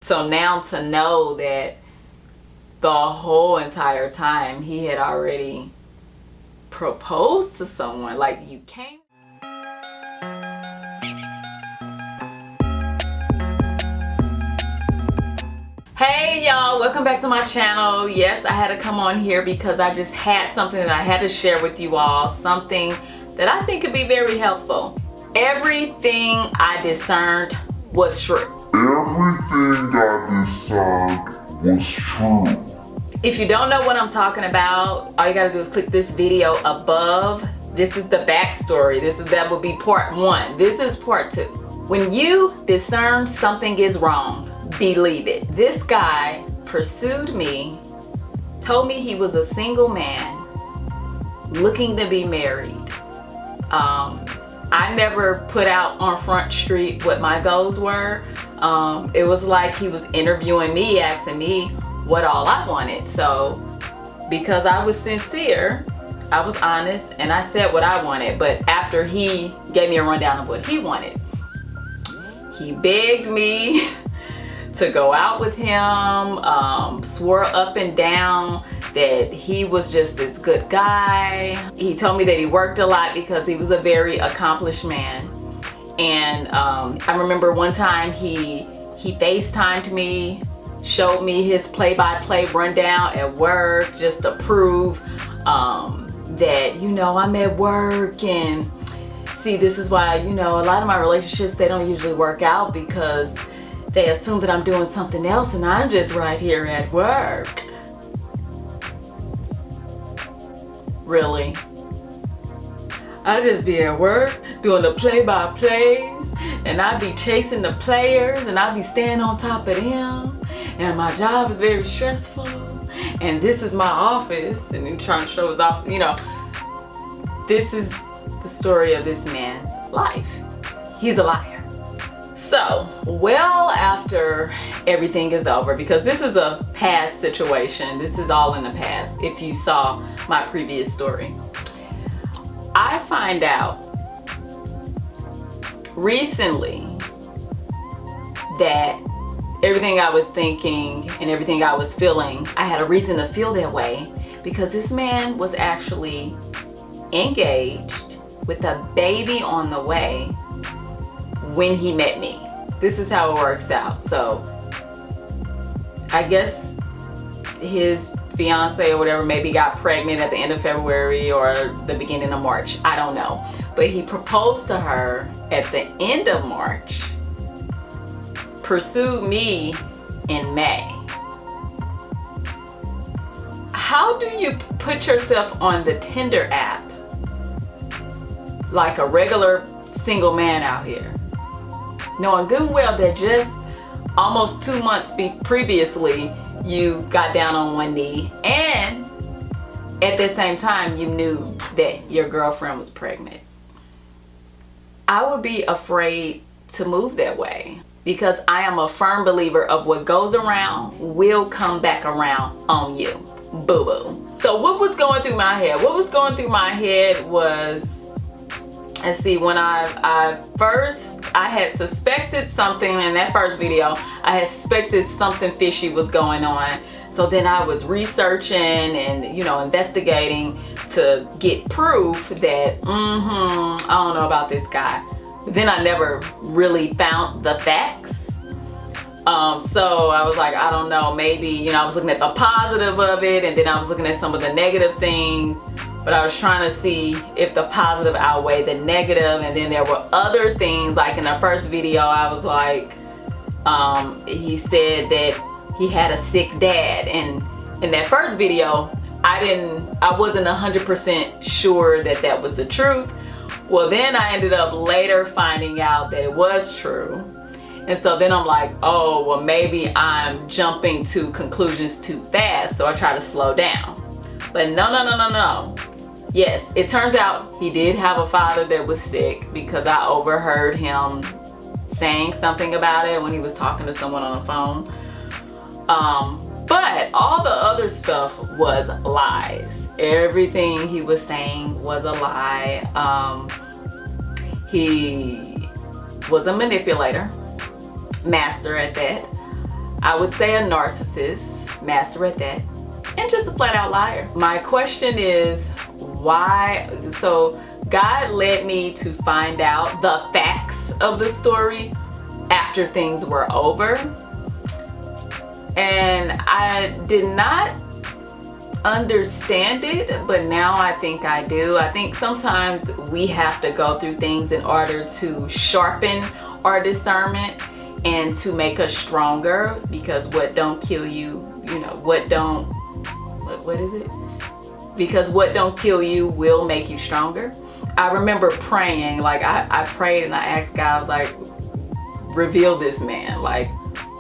So now to know that the whole entire time he had already proposed to someone, like, you can't. Hey y'all, welcome back to my channel. Yes, I had to come on here because I just had something that I had to share with you all, something that I think could be very helpful. Everything I discerned was true. Everything I discerned was true. If you don't know what I'm talking about, all you gotta do is click this video above. This is the backstory. That will be part 1. This is part 2. When you discern something is wrong, believe it. This guy pursued me, told me he was a single man looking to be married. I never put out on Front Street what my goals were. It was like he was interviewing me, asking me what all I wanted. So because I was sincere, I was honest, and I said what I wanted. But after he gave me a rundown of what he wanted, he begged me to go out with him, swore up and down that he was just this good guy. He told me that he worked a lot because he was a very accomplished man. And I remember one time he FaceTimed me, showed me his play-by-play rundown at work just to prove that, you know, I'm at work, and see, this is why, you know, a lot of my relationships, they don't usually work out because they assume that I'm doing something else and I'm just right here at work. Really? I just be at work doing the play-by-plays, and I be chasing the players, and I be staying on top of them, and my job is very stressful, and this is my office, and he's trying to show his office. You know, this is the story of this man's life. He's a liar. So, well, after everything is over, because this is a past situation, this is all in the past, if you saw my previous story, I find out recently that everything I was thinking and everything I was feeling, I had a reason to feel that way, because this man was actually engaged with a baby on the way when he met me. This is how it works out. So I guess his fiance or whatever maybe got pregnant at the end of February or the beginning of March. I don't know. But he proposed to her at the end of March, pursued me in May. How do you put yourself on the Tinder app like a regular single man out here, knowing good and well that just almost 2 months previously you got down on one knee, and at the same time you knew that your girlfriend was pregnant? I would be afraid to move that way, because I am a firm believer of what goes around will come back around on you. Boo-boo. So what was going through my head? What was going through my head was, let's see, when I had suspected something in that first video. I had suspected something fishy was going on. So then I was researching and, you know, investigating to get proof that, I don't know about this guy. But then I never really found the facts. So I was like, I don't know, maybe, you know, I was looking at the positive of it, and then I was looking at some of the negative things. But I was trying to see if the positive outweighed the negative. And then there were other things, like in the first video, I was like, he said that he had a sick dad. And in that first video, I wasn't 100% sure that that was the truth. Well, then I ended up later finding out that it was true. And so then I'm like, oh, well, maybe I'm jumping to conclusions too fast. So I try to slow down. But no. Yes, it turns out he did have a father that was sick, because I overheard him saying something about it when he was talking to someone on the phone. But all the other stuff was lies. Everything he was saying was a lie. He was a manipulator, master at that. I would say a narcissist, master at that, and just a flat out liar. My question is why? So God led me to find out the facts of the story after things were over. And I did not understand it, but now I think I do. I think sometimes we have to go through things in order to sharpen our discernment and to make us stronger, because what don't kill you, what is it? Because what don't kill you will make you stronger. I remember praying, like I prayed and I asked God, I was like, reveal this man, like,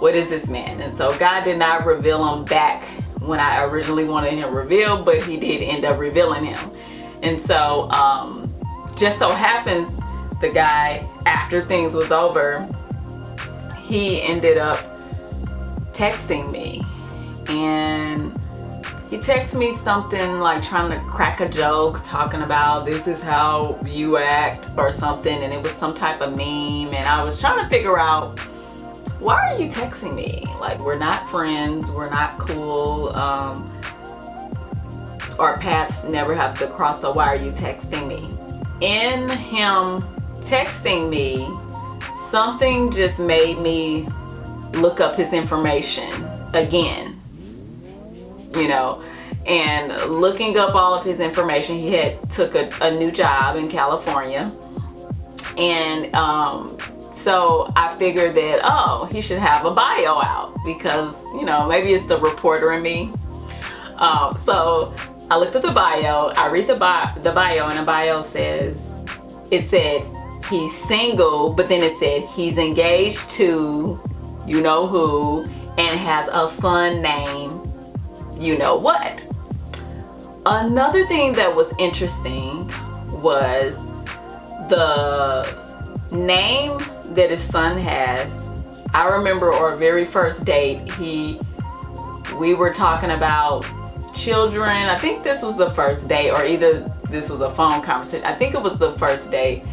what is this man? And so God did not reveal him back when I originally wanted him revealed, but he did end up revealing him. And so just so happens the guy, after things was over, he ended up texting me, and he texted me something like trying to crack a joke, talking about this is how you act or something, and it was some type of meme, and I was trying to figure out, why are you texting me? Like, we're not friends, we're not cool, our paths never have to cross, so why are you texting me? In him texting me, something just made me look up his information again, and looking up all of his information. He had took a new job in California, and so I figured that, oh, he should have a bio out, because maybe it's the reporter in me. So I looked at the bio, I read the bio, and the bio says, it said he's single, but then it said he's engaged to you know who and has a son named you know what. Another thing that was interesting was the name that his son has. I remember our very first date, we were talking about children. I think this was the first date, or either this was a phone conversation. I think it was the first date.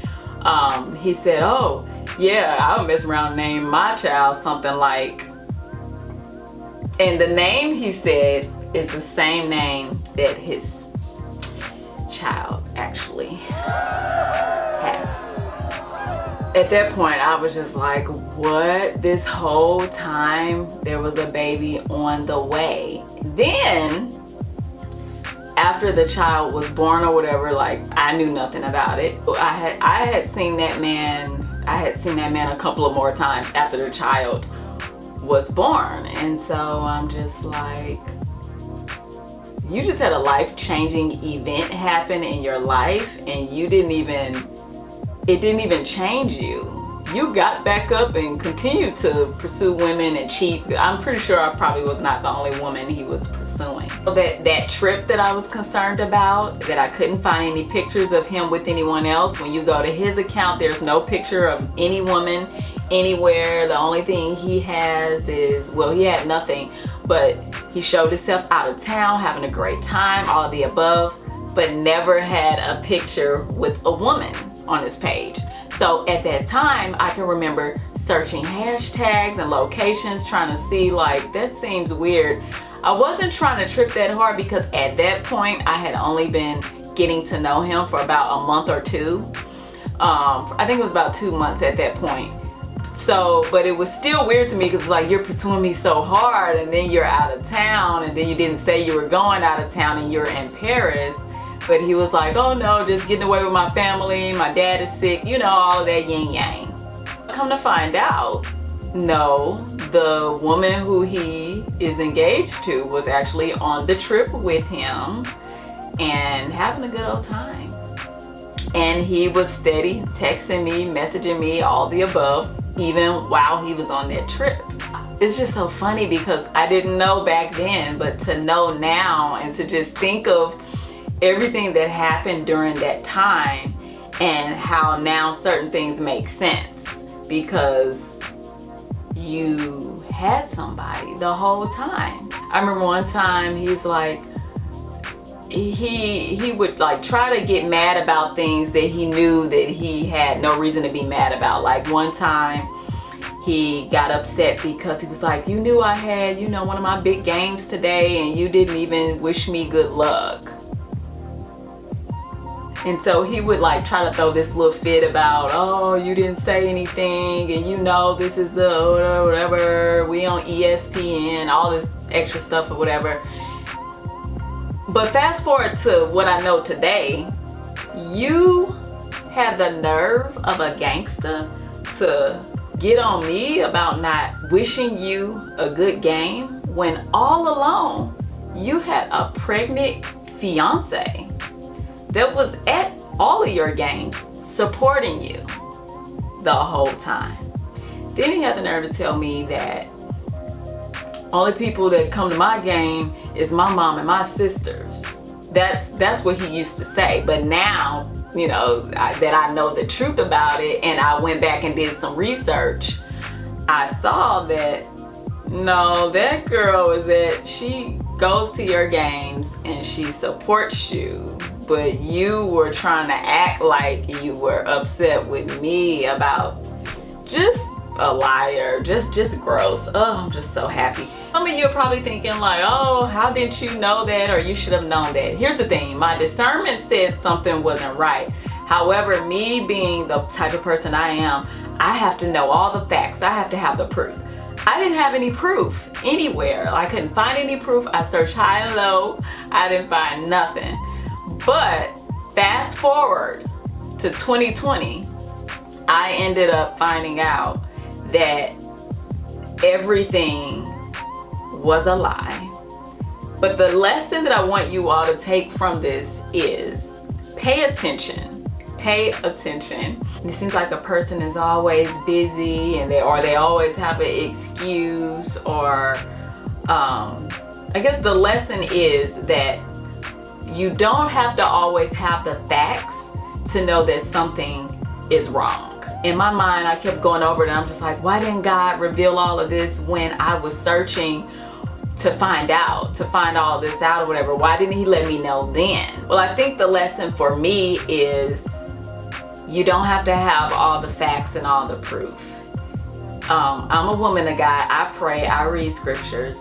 He said, oh yeah, I'll mess around and name my child something like, and the name he said is the same name that his child actually has. At that point, I was just like, what? This whole time there was a baby on the way. Then after the child was born or whatever, like, I knew nothing about it. I had seen that man a couple of more times after the child was born. And so I'm just like, you just had a life-changing event happen in your life, and it didn't even change you. You got back up and continued to pursue women and cheat. I'm pretty sure I probably was not the only woman he was pursuing. That trip that I was concerned about, that I couldn't find any pictures of him with anyone else. When you go to his account, there's no picture of any woman anywhere. The only thing he has is, well, he had nothing, but he showed himself out of town, having a great time, all of the above, but never had a picture with a woman on his page. So at that time, I can remember searching hashtags and locations, trying to see, like, that seems weird. I wasn't trying to trip that hard, because at that point I had only been getting to know him for about a month or two. I think it was about 2 months at that point. So, but it was still weird to me, because like, you're pursuing me so hard, and then you're out of town, and then you didn't say you were going out of town and you're in Paris. But he was like, oh no, just getting away with my family, my dad is sick, all of that yin yang. Come to find out, no, the woman who he is engaged to was actually on the trip with him and having a good old time. And he was steady texting me, messaging me, all the above, even while he was on that trip. It's just so funny, because I didn't know back then, but to know now, and to just think of everything that happened during that time, and how now certain things make sense, because you had somebody the whole time. I remember one time he's like, he would like try to get mad about things that he knew that he had no reason to be mad about. Like one time he got upset because he was like, you knew I had, you know, one of my big games today and you didn't even wish me good luck. And so he would like try to throw this little fit about, oh, you didn't say anything, and you know this is whatever, we on ESPN, all this extra stuff or whatever. But fast forward to what I know today, you have the nerve of a gangster to get on me about not wishing you a good game when all along you had a pregnant fiance that was at all of your games supporting you the whole time. Then he had the nerve to tell me that only people that come to my game is my mom and my sisters. That's what he used to say. But now, you know, that I know the truth about it and I went back and did some research, I saw that no, that girl is that she goes to your games and she supports you, but you were trying to act like you were upset with me about just a liar, just gross. Oh, I'm just so happy. Some of you are probably thinking like, oh, how didn't you know that, or you should have known that. Here's the thing, my discernment said something wasn't right. However, me being the type of person I am, I have to know all the facts. I have to have the proof. I didn't have any proof anywhere. I couldn't find any proof. I searched high and low. I didn't find nothing. But fast forward to 2020, I ended up finding out that everything was a lie. But the lesson that I want you all to take from this is pay attention. Pay attention. And it seems like a person is always busy and they always have an excuse, or I guess the lesson is that you don't have to always have the facts to know that something is wrong. In my mind, I kept going over it and I'm just like, why didn't God reveal all of this when I was searching to find all this out or whatever? Why didn't he let me know then? Well, I think the lesson for me is you don't have to have all the facts and all the proof. I'm a woman of God. I pray, I read scriptures.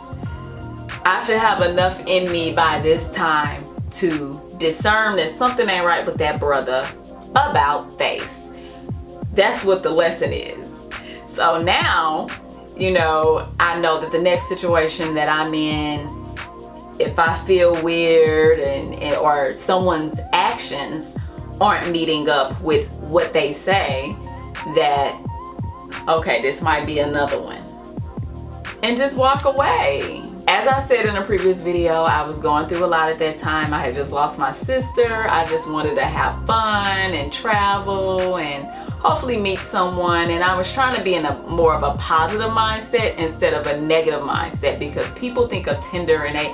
I should have enough in me by this time to discern that something ain't right with that brother about face. That's what the lesson is. So now, you know, I know that the next situation that I'm in, if I feel weird or someone's actions aren't meeting up with what they say, that okay, this might be another one, and just walk away. As I said in a previous video, I was going through a lot at that time. I had just lost my sister. I just wanted to have fun and travel and hopefully meet someone, and I was trying to be in a more of a positive mindset instead of a negative mindset, because people think of Tinder and they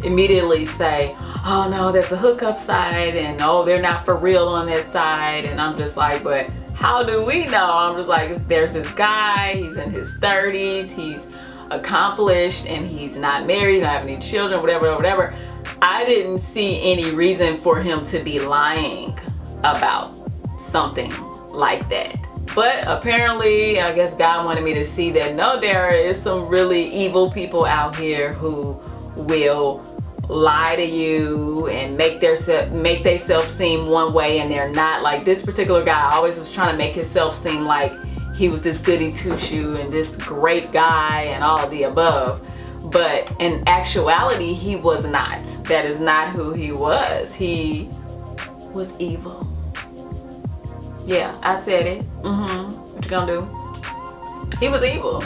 immediately say, oh no, there's a hookup site, and oh, they're not for real on that side. And I'm just like, but how do we know? I'm just like, there's this guy, he's in his 30s, he's accomplished, and he's not married, not have any children, whatever. I didn't see any reason for him to be lying about something like that. But apparently, I guess God wanted me to see that no, there is some really evil people out here who will lie to you and make themselves seem one way and they're not. Like this particular guy always was trying to make himself seem like he was this goody two-shoe and this great guy and all of the above, but in actuality he was not. That is not who he was. He was evil. Yeah, I said it. What you gonna do? He was evil.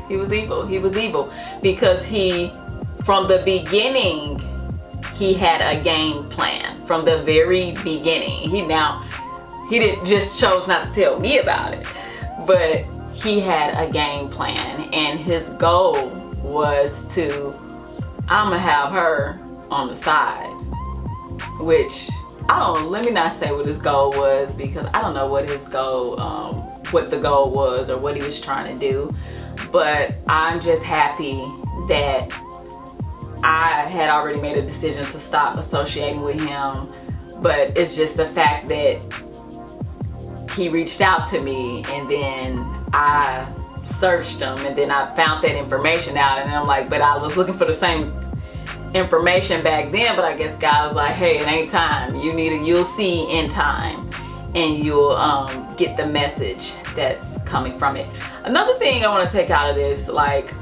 He was evil. He was evil because from the beginning, he had a game plan. From the very beginning. He didn't just chose not to tell me about it, but he had a game plan, and his goal was to, I'ma have her on the side, which let me not say what his goal was, because I don't know what his goal, what the goal was or what he was trying to do. But I'm just happy that I had already made a decision to stop associating with him. But it's just the fact that he reached out to me, and then I searched them, and then I found that information out, and I'm like, but I was looking for the same information back then, but I guess God was like, hey, it ain't time. You'll see in time, and you'll get the message that's coming from it. Another thing I want to take out of this, like,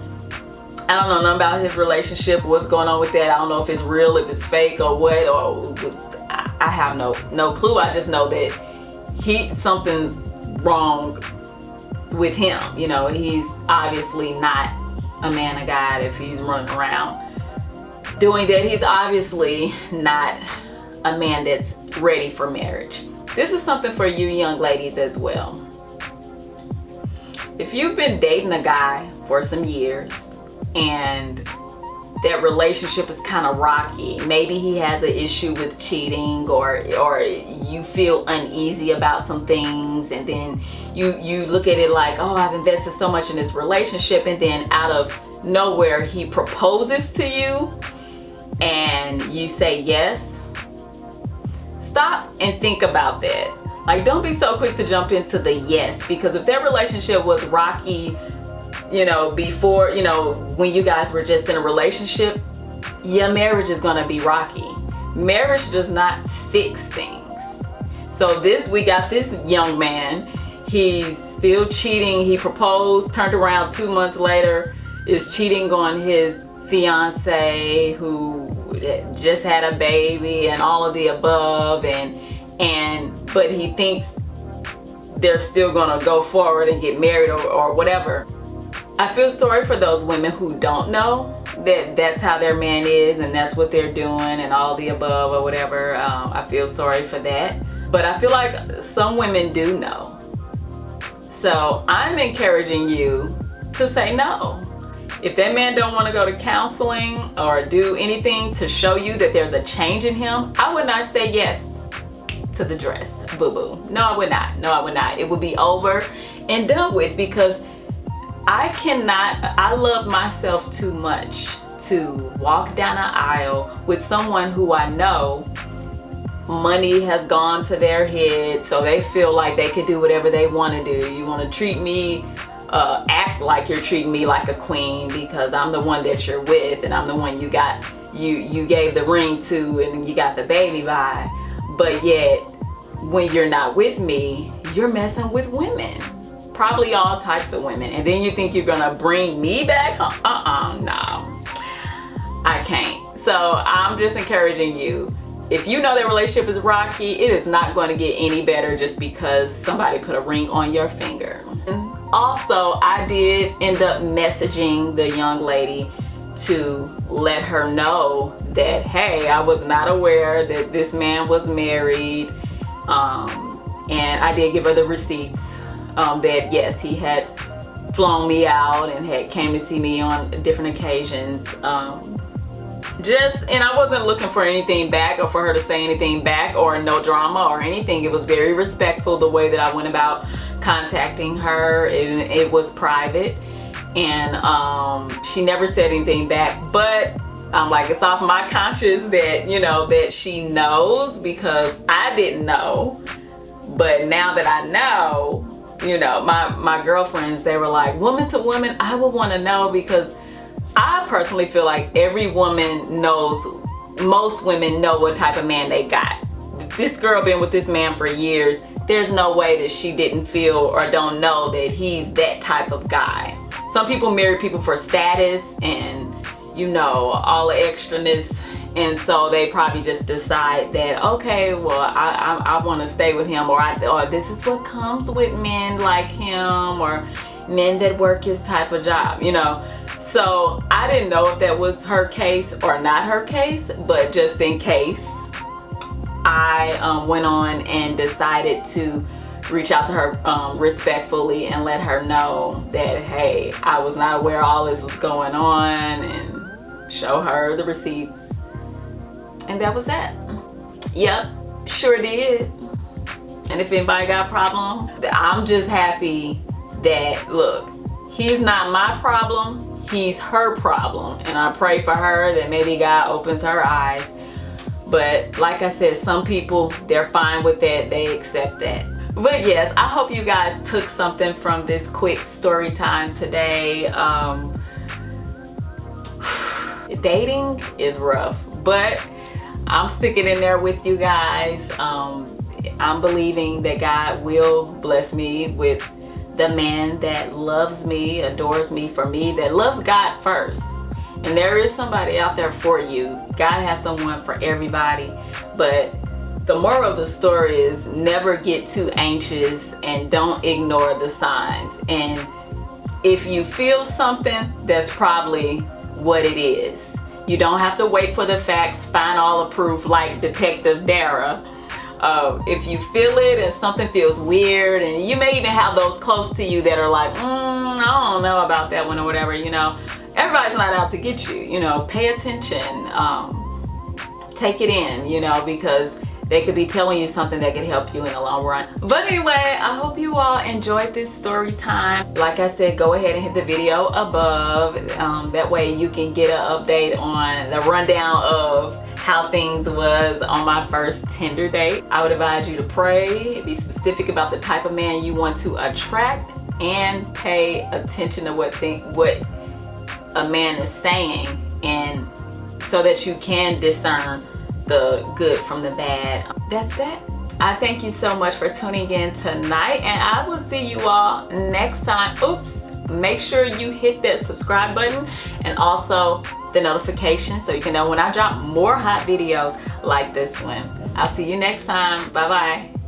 I don't know nothing about his relationship, what's going on with that. I don't know if it's real, if it's fake, or what, or I have no clue. I just know that something's wrong with him. You know, he's obviously not a man of God if he's running around doing that. He's obviously not a man that's ready for marriage. This is something for you young ladies as well. If you've been dating a guy for some years and that relationship is kind of rocky, maybe he has an issue with cheating, or you feel uneasy about some things, and then you look at it like, oh, I've invested so much in this relationship, and then out of nowhere he proposes to you and you say yes. Stop and think about that. Like, don't be so quick to jump into the yes, because if their relationship was rocky, you know, before, you know, when you guys were just in a relationship, your marriage is gonna be rocky. Marriage does not fix things. So we got this young man, he's still cheating. He proposed, turned around 2 months later, is cheating on his fiance who just had a baby and all of the above, but he thinks they're still gonna go forward and get married or whatever. I feel sorry for those women who don't know that that's how their man is and that's what they're doing and all the above or whatever. I feel sorry for that. But I feel like some women do know. So I'm encouraging you to say no. If that man don't want to go to counseling or do anything to show you that there's a change in him, I would not say yes to the dress, boo-boo. No, I would not. No, I would not. It would be over and done with, because I love myself too much to walk down an aisle with someone who I know money has gone to their head, so they feel like they can do whatever they want to do. You want to treat me, act like you're treating me like a queen because I'm the one that you're with and I'm the one you gave the ring to and you got the baby by. But yet, when you're not with me, you're messing with women. Probably all types of women. And then you think you're gonna bring me back? No. I can't. So I'm just encouraging you. If you know that relationship is rocky, it is not going to get any better just because somebody put a ring on your finger. And also, I did end up messaging the young lady to let her know that, hey, I was not aware that this man was married. And I did give her the receipts that yes, he had flown me out and had came to see me on different occasions. And I wasn't looking for anything back or for her to say anything back or no drama or anything. It was very respectful the way that I went about contacting her. It was private, and she never said anything back, but I'm like, it's off my conscience that, you know, that she knows, because I didn't know. But now that I know, you know, my girlfriends, they were like, woman to woman, I would want to know, because I personally feel like every woman knows, most women know what type of man they got. This girl been with this man for years. There's no way that she didn't feel or don't know that he's that type of guy. Some people marry people for status and, you know, all the extraness, and so they probably just decide that, okay, well, I want to stay with him, or this is what comes with men like him, or men that work his type of job, you know. So I didn't know if that was her case or not her case, but just in case, I went on and decided to reach out to her respectfully and let her know that, hey, I was not aware all this was going on, and show her the receipts. And that was that. Yep, sure did. And if anybody got a problem, I'm just happy that, look, he's not my problem. He's her problem, and I pray for her that maybe God opens her eyes. But like I said, some people, they're fine with that. They accept that. But yes, I hope you guys took something from this quick story time today. Dating is rough, but I'm sticking in there with you guys. I'm believing that God will bless me with the man that loves me, adores me for me, that loves God first. And there is somebody out there for you. God has someone for everybody. But the moral of the story is never get too anxious and don't ignore the signs. And if you feel something, that's probably what it is. You don't have to wait for the facts, find all the proof like Detective DARRA. If you feel it and something feels weird, and you may even have those close to you that are like, I don't know about that one or whatever, you know. Everybody's not out to get you, you know. Pay attention, take it in, you know, because they could be telling you something that could help you in the long run. But anyway, I hope you all enjoyed this story time. Like I said, go ahead and hit the video above. That way you can get an update on the rundown of how things was on my first Tinder date. I would advise you to pray, be specific about the type of man you want to attract, and pay attention to what a man is saying, and so that you can discern the good from the bad. That's that. I thank you so much for tuning in tonight, and I will see you all next time. Oops, make sure you hit that subscribe button and also the notification so you can know when I drop more hot videos like this one. I'll see you next time. Bye bye.